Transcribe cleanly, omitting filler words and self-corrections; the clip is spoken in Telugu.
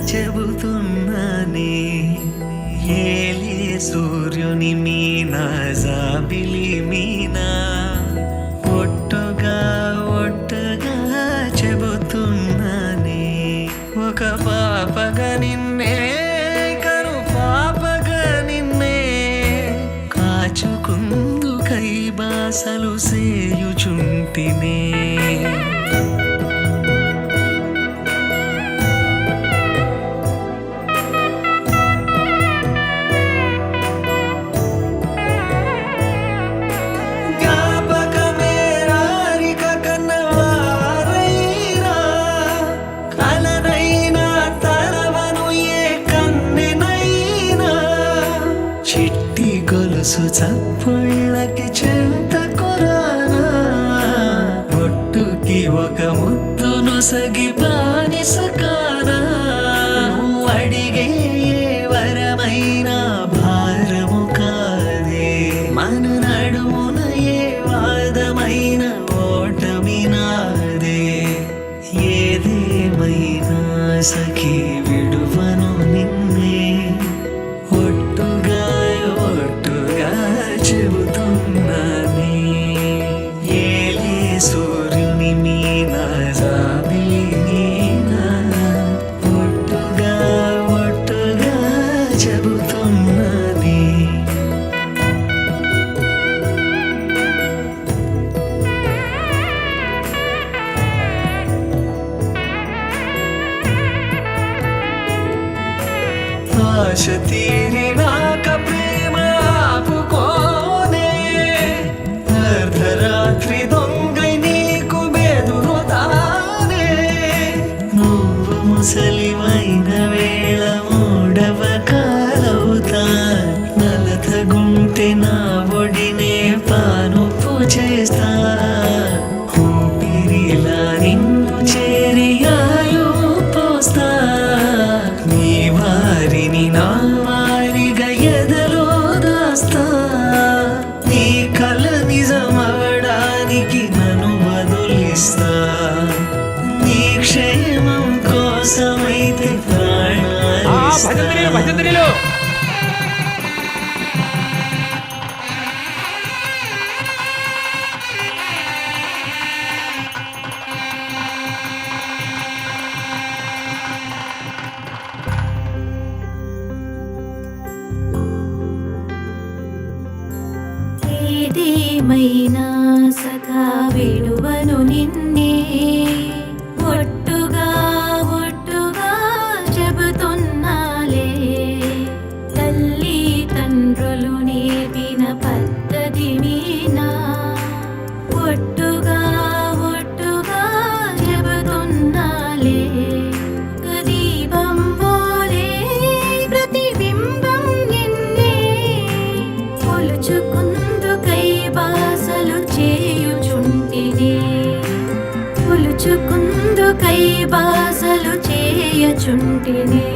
చెబుతున్నానే ఏలే సూర్యుని మీనా జాబిలి మీనా ఒట్టుగా ఒట్టుగా చెబుతున్నానే ఒక పాపగా నిన్నే కను పాపగా నిన్నే కాచుకుందుకై బాసలు సేయుచుంటినే చిట్టి గొలుసు చప్పుళ్ళకి చెంత కొరానా ఒట్టుకి ఒక ముద్దు నొసగి బానిసకానా అడిగే వరమైనా భారము కాదే మన నడుమున ఏ వాదమైన ఓటమి నాదే ఏదేమైనా సఖీ విడువను నిన్నే ఒట్టుగా ఒట్టుగా చెబుతున్నానే ఏలే సూర్యుని మీనా జాబిలి మీనా ఒట్టుగా ఒట్టుగా చెబుతున్నానే ఆశ తీరినాక ప్రేమ ఆపుకోనే అర్ధరాత్రి దొంగై నీకు బెదురుతానే నువ్వు ముసలివైన వేళ మూడవ కాలవుతా నలతగుంటే నా ఒడినే పానుపు చేస్తా ఊపిరిలా నిన్ను చేరి ఆయు పోస్తా నీ వారిని నా వారిగా ఎదలో దాస్తా నీ కల నిజమవడానికి నన్ను వదిలిస్తా నీ క్షేమం కోసమైతే ప్రాణాలు ఏదేమైనా సఖా విడువను నిన్నే ఒట్టుగా ఒట్టుగా చెబుతున్నాలే తల్లి తండ్రులు నేర్పిన పద్ధతి మీనా ఒట్టుగా ఒట్టుగా చెబుతున్నాలే దీపం పోలే ప్రతిబింబం నిన్నే కొలుచుకుందుకై బాసలు చేయుచుంటినే కొలుచుకుందుకై బాసలు చేయుచుంటినే